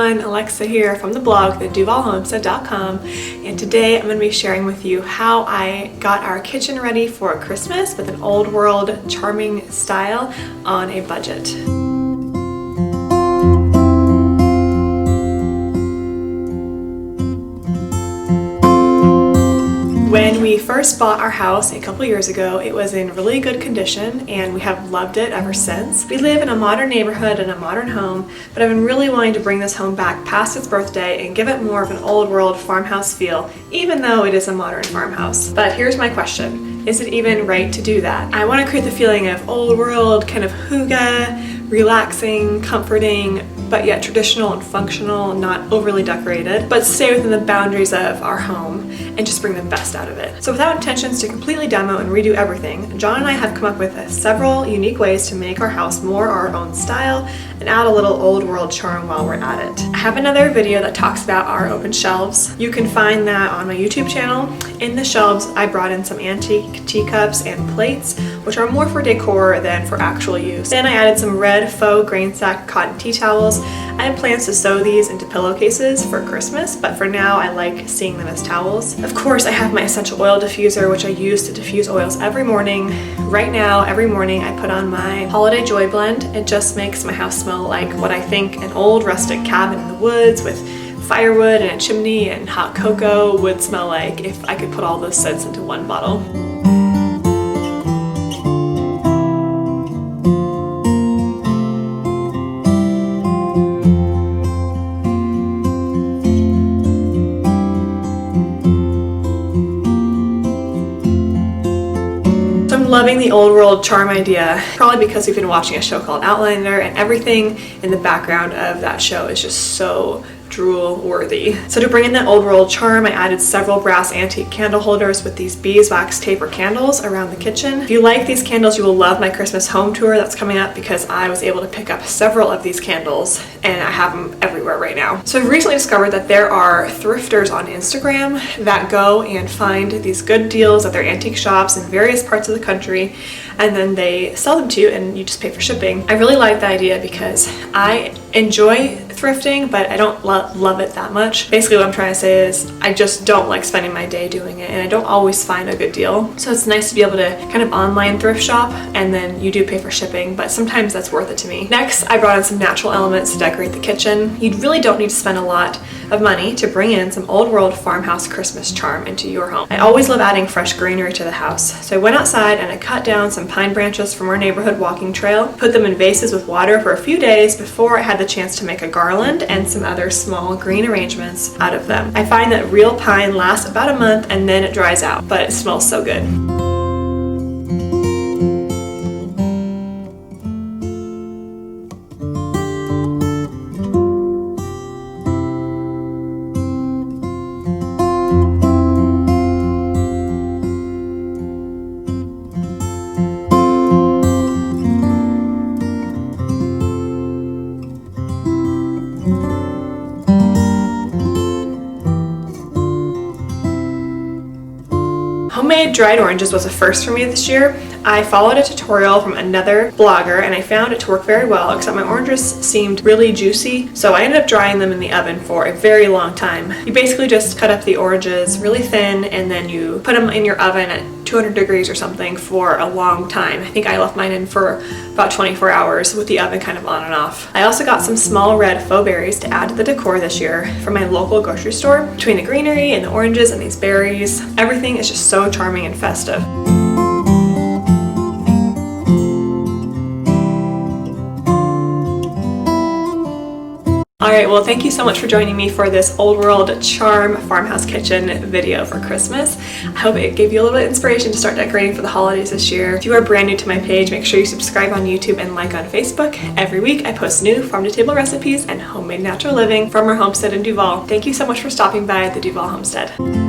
everyone, Alexa here from the blog, theduvallhomestead.com, and today I'm going to be sharing with you how I got our kitchen ready for Christmas with an old world charming style on a budget. When we first bought our house a couple years ago, it was in really good condition and we have loved it ever since. We live in a modern neighborhood and a modern home, but I've been really wanting to bring this home back past its birthday and give it more of an old world farmhouse feel, even though it is a modern farmhouse. But here's my question. Is it even right to do that? I want to create the feeling of old world, kind of hygge, relaxing, comforting, but yet traditional and functional, not overly decorated, but stay within the boundaries of our home and just bring the best out of it. So without intentions to completely demo and redo everything, John and I have come up with several unique ways to make our house more our own style and add a little old world charm while we're at it. I have another video that talks about our open shelves. You can find that on my YouTube channel. In the shelves, I brought in some antique teacups and plates, which are more for decor than for actual use. Then I added some red faux grain sack cotton tea towels. I have plans to sew these into pillowcases for Christmas, but for now I like seeing them as towels. Of course, I have my essential oil diffuser, which I use to diffuse oils every morning. Right now, every morning I put on my Holiday Joy blend. It just makes my house smell like what I think an old rustic cabin in the woods with firewood and a chimney and hot cocoa would smell like if I could put all those scents into one bottle. Loving the old world charm idea, probably because we've been watching a show called Outlander and everything in the background of that show is just so drool worthy. So to bring in that old world charm, I added several brass antique candle holders with these beeswax taper candles around the kitchen. If you like these candles, you will love my Christmas home tour that's coming up because I was able to pick up several of these candles and I have them everywhere right now. So I've recently discovered that there are thrifters on Instagram that go and find these good deals at their antique shops in various parts of the country and then they sell them to you and you just pay for shipping. I really like the idea because I enjoy thrifting, but I don't love it that much. Basically what I'm trying to say is I just don't like spending my day doing it and I don't always find a good deal. So it's nice to be able to kind of online thrift shop and then you do pay for shipping, but sometimes that's worth it to me. Next, I brought in some natural elements to decorate the kitchen. You really don't need to spend a lot of money to bring in some old world farmhouse Christmas charm into your home. I always love adding fresh greenery to the house. So I went outside and I cut down some pine branches from our neighborhood walking trail, put them in vases with water for a few days before I had the chance to make a garland and some other small green arrangements out of them. I find that real pine lasts about a month and then it dries out, but it smells so good. Homemade dried oranges was a first for me this year. I followed a tutorial from another blogger and I found it to work very well, except my oranges seemed really juicy, so I ended up drying them in the oven for a very long time. You basically just cut up the oranges really thin and then you put them in your oven at 200 degrees or something for a long time. I think I left mine in for about 24 hours with the oven kind of on and off. I also got some small red faux berries to add to the decor this year from my local grocery store. Between the greenery and the oranges and these berries, everything is just so charming and festive. Alright, well thank you so much for joining me for this old world charm farmhouse kitchen video for Christmas. I hope it gave you a little bit of inspiration to start decorating for the holidays this year. If you are brand new to my page, make sure you subscribe on YouTube and like on Facebook. Every week I post new farm-to-table recipes and homemade natural living from our homestead in Duvall. Thank you so much for stopping by the Duvall Homestead.